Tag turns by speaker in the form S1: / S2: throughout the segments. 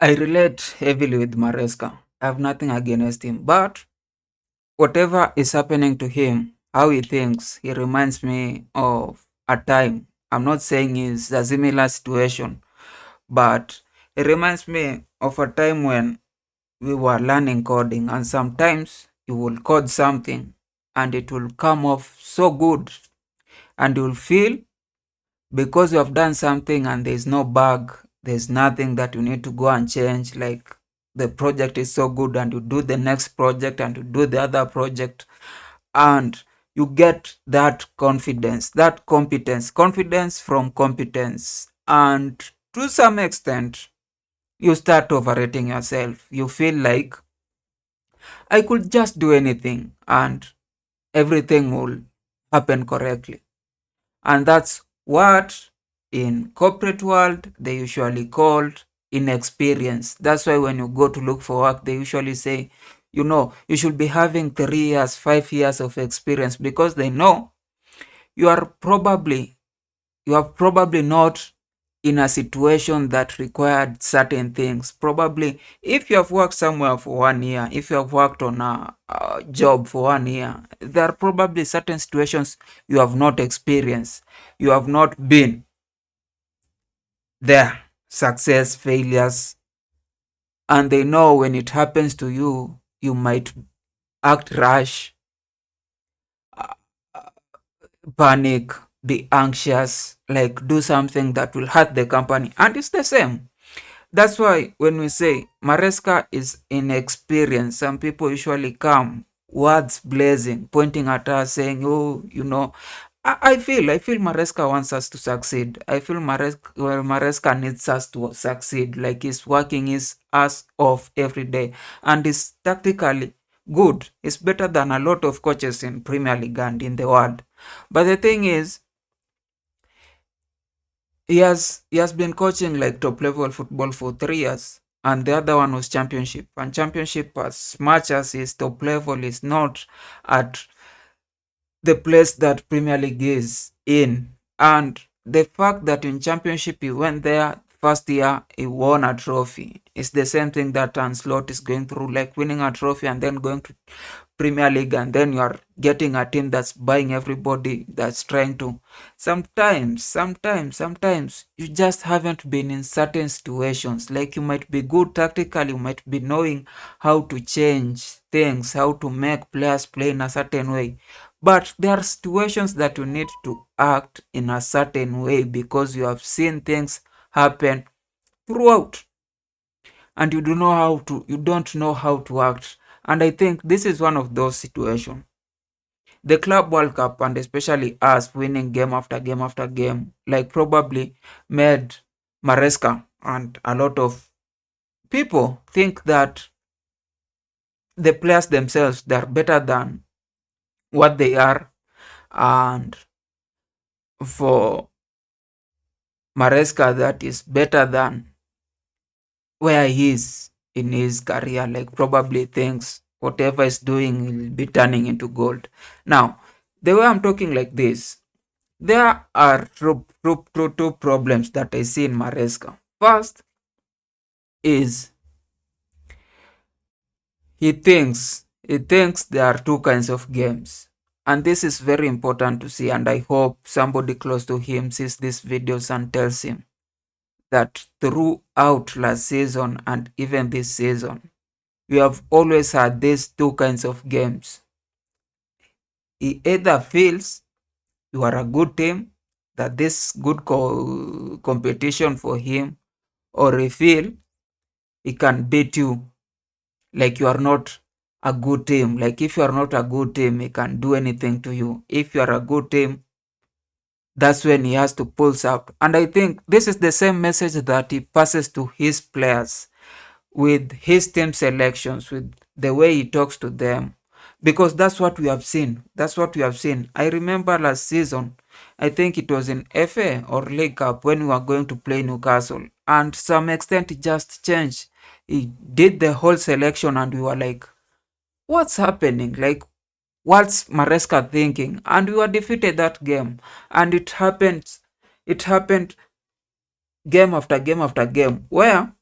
S1: I relate heavily with Maresca. I have nothing against him, but whatever is happening to him, how he thinks, he reminds me of a time. I'm not saying it's a similar situation, but it reminds me of a time when we were learning coding, and sometimes you will code something and it will come off so good, and you'll feel because you have done something and there's no bug, there's nothing that you need to go and change. Like the project is so good, and you do the next project and you do the other project, and you get that confidence, that competence, confidence from competence. And to some extent, you start overrating yourself. You feel like I could just do anything and everything will happen correctly. And that's what in corporate world they usually called inexperience. That's why when you go to look for work, they usually say, you should be having 3 years, 5 years of experience, because they know you are probably you are probably not in a situation that required certain things. Probably, if you have worked somewhere for 1 year, if you have worked on a job for 1 year, there are probably certain situations you have not experienced. You have not been there. Success, failures, and they know when it happens to you, you might act rash, uh, panic, be anxious, like do something that will hurt the company. And it's the same. That's why when we say Maresca is inexperienced, some people usually come words blazing, pointing at us, saying, "Oh, I feel Maresca wants us to succeed. I feel Maresca needs us to succeed. Like he's working his ass off every day, and is tactically good. It's better than a lot of coaches in Premier League and in the world. But the thing is, he has been coaching like top level football for 3 years, and the other one was championship. And championship, as much as his top level, is not at the place that Premier League is in. And the fact that in championship he went there first year, he won a trophy. It's the same thing that Anslot is going through, like winning a trophy and then going to Premier League, and then you are getting a team that's buying everybody, that's trying to. Sometimes you just haven't been in certain situations. Like you might be good tactically, you might be knowing how to change things, how to make players play in a certain way. But there are situations that you need to act in a certain way because you have seen things happen throughout, and you don't know how to act. And I think this is one of those situations. The Club World Cup, and especially us winning game after game after game, like probably made Maresca and a lot of people think that the players themselves, they're better than what they are. And for Maresca, that is better than where he is in his career. Like probably thinks whatever is doing will be turning into gold. Now, the way I'm talking like this, there are two problems that I see in Maresca. First is he thinks there are two kinds of games. And this is very important to see, and I hope somebody close to him sees these videos and tells him that throughout last season and even this season, we have always had these two kinds of games. He either feels you are a good team, that this good competition for him, or he feel he can beat you, like you are not a good team. Like if you are not a good team, he can do anything to you. If you are a good team, that's when he has to pulse up. And I think this is the same message that he passes to his players with his team selections, with the way he talks to them, because that's what we have seen. That's what we have seen. I remember last season, I think it was in FA or League Cup, when we were going to play Newcastle, and to some extent it just changed. He did the whole selection, and we were like, what's happening? Like, what's Maresca thinking? And we were defeated that game. And it happened game after game after game, where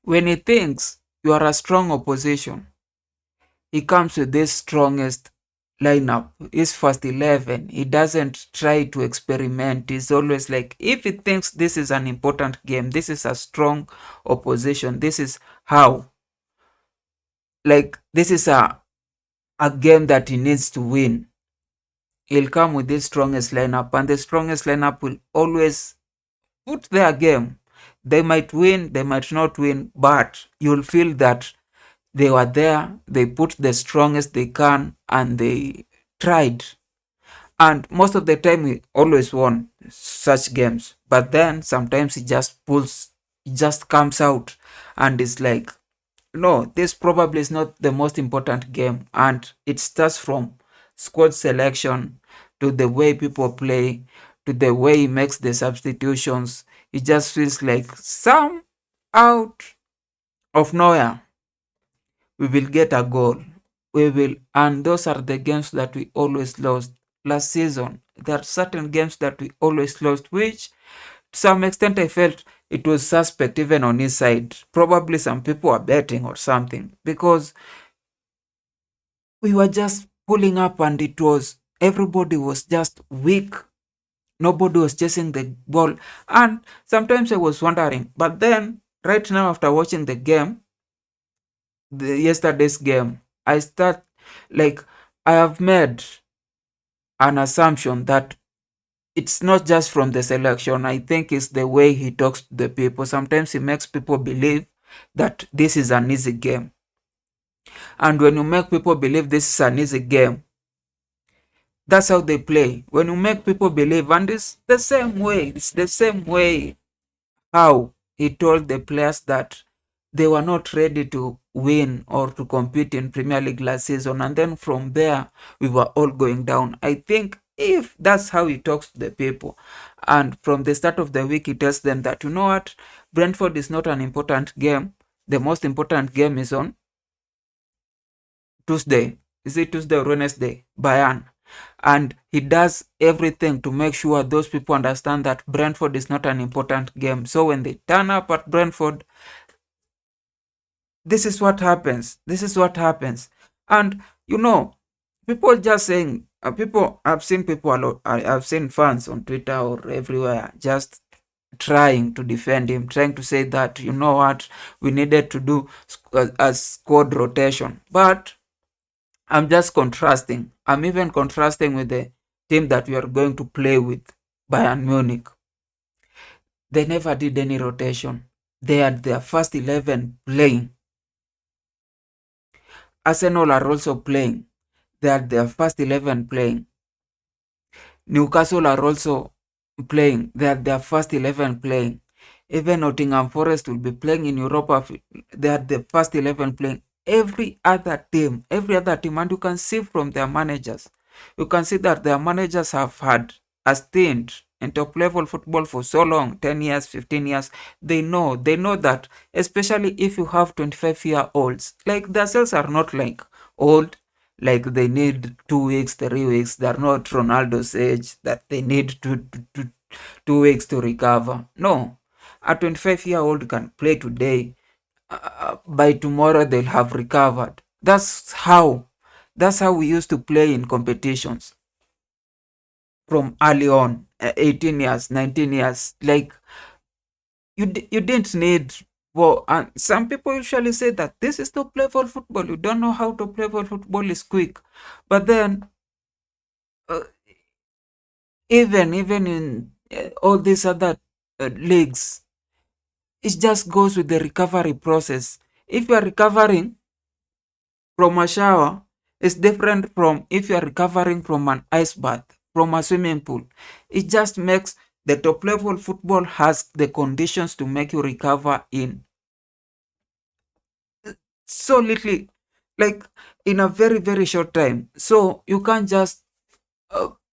S1: When he thinks you are a strong opposition, he comes with this strongest lineup, his first 11. He doesn't try to experiment. He's always like, if he thinks this is an important game, this is a strong opposition, this is how, like, this is a game that he needs to win, he'll come with the strongest lineup, and the strongest lineup will always put their game. They might win, they might not win, but you'll feel that they were there, they put the strongest they can, and they tried. And most of the time, we always won such games. But then sometimes it just comes out, and it's like, no, this probably is not the most important game. And it starts from squad selection to the way people play to the way he makes the substitutions. It just feels like some out of nowhere we will get a goal. We will, and those are the games that we always lost last season. There are certain games that we always lost, which to some extent I felt it was suspect even on his side. Probably some people are betting or something because we were just pulling up and it was everybody was just weak. Nobody was chasing the ball. And sometimes I was wondering, but then right now after watching the game, the yesterday's game, I start like I have made an assumption that it's not just from the selection. I think it's the way he talks to the people. Sometimes he makes people believe that this is an easy game. And when you make people believe this is an easy game, that's how they play. When you make people believe, and it's the same way how he told the players that they were not ready to win or to compete in Premier League last season. And then from there, we were all going down. I think if that's how he talks to the people, and from the start of the week, he tells them that, you know what, Brentford is not an important game. The most important game is on Tuesday. Is it Tuesday or Wednesday? Bayern. And he does everything to make sure those people understand that Brentford is not an important game. So when they turn up at Brentford, this is what happens. This is what happens. And people just saying, I've seen people a lot. I've seen fans on Twitter or everywhere just trying to defend him, trying to say that, you know what, we needed to do a squad rotation. But I'm just contrasting. I'm even contrasting with the team that we are going to play with, Bayern Munich. They never did any rotation. They had their first 11 playing. Arsenal are also playing. They had their first 11 playing. Newcastle are also playing. They had their first 11 playing. Even Nottingham Forest will be playing in Europa. They had the first 11 playing. Every other team, and you can see from their managers, you can see that their managers have had a stint in top level football for so long, 10 years, 15 years. They know that, especially if you have 25-year-olds, like their cells are not like old, like they need 2 weeks, 3 weeks. They're not Ronaldo's age that they need 2 weeks to recover. No, a 25-year-old can play today. By tomorrow they'll have recovered. That's how we used to play in competitions from early on, 18 years, 19 years. Like you didn't need, well, and some people usually say that this is top level football. You don't know how top level football is quick. But then uh, even in all these other leagues, it just goes with the recovery process. If you are recovering from a shower, it's different from if you are recovering from an ice bath, from a swimming pool. It just makes the top level football has the conditions to make you recover in so little, like in a very, very short time. So you can't just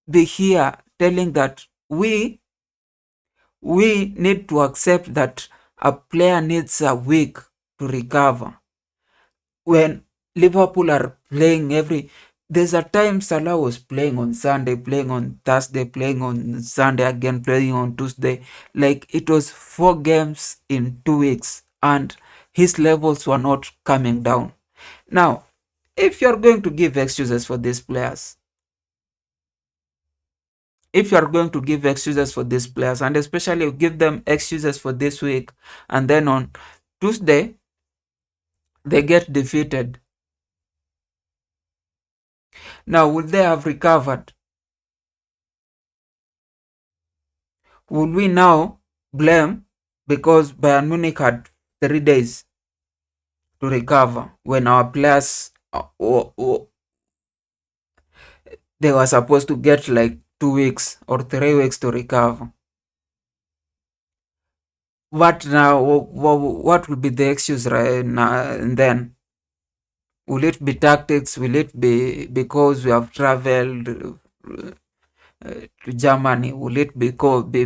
S1: be here telling that we need to accept that a player needs a week to recover. When Liverpool are playing there's a time Salah was playing on Sunday, playing on Thursday, playing on Sunday again, playing on Tuesday. Like it was 4 games in 2 weeks, and his levels were not coming down. Now, if you're going to give excuses for these players, if you are going to give excuses for these players, and especially give them excuses for this week, and then on Tuesday they get defeated, now would they have recovered? Would we now blame because Bayern Munich had 3 days to recover when our players they were supposed to get like 2 weeks or 3 weeks to recover? What now? What will be the excuse right now and then? Will it be tactics? Will it be because we have traveled to Germany? Will it be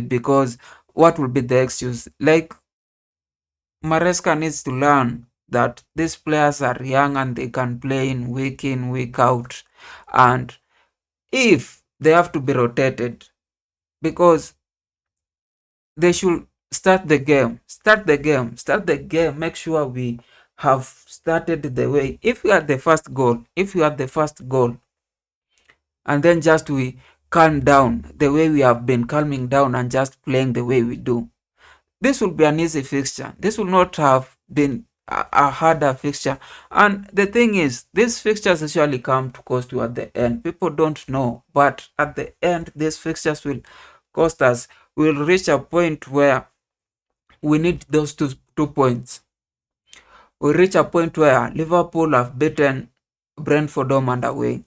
S1: because what will be the excuse? Like, Maresca needs to learn that these players are young and they can play in, week out. And if they have to be rotated, because they should start the game, make sure we have started the way. If we had the first goal, and then just we calm down the way we have been calming down and just playing the way we do, this will be an easy fixture. This will not have been a harder fixture. And the thing is, these fixtures usually come to cost you at the end. People don't know, but at the end, these fixtures will cost us. We'll reach a point where we need those two points. We reach a point where Liverpool have beaten Brentford home and away.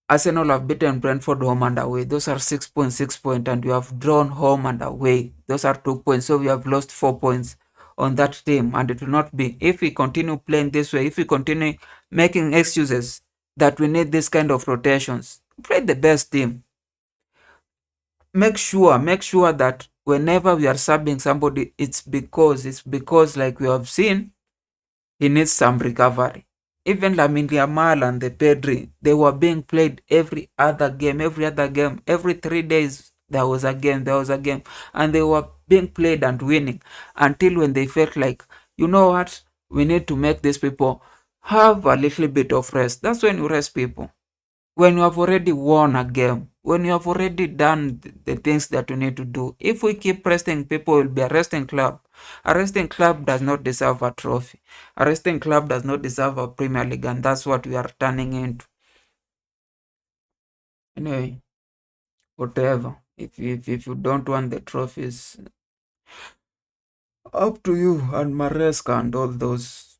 S1: Arsenal have beaten Brentford home and away. Those are 6 points, 6 points, and you have drawn home and away. Those are 2 points. So we have lost 4 points on that team. And it will not be, if we continue playing this way, if we continue making excuses that we need this kind of rotations, play the best team. Make sure that whenever we are subbing somebody, it's because like we have seen, he needs some recovery. Even Lamine Yamal and the Pedri, they were being played every other game. Every 3 days there was a game, and they were being played and winning until when they felt like, you know what, we need to make these people have a little bit of rest. That's when you rest people. When you have already won a game, when you have already done the things that you need to do. If we keep resting people, will be a resting club. A resting club does not deserve a trophy. A resting club does not deserve a Premier League, and that's what we are turning into. Anyway, whatever. If you don't want the trophies, up to you and Maresca and all those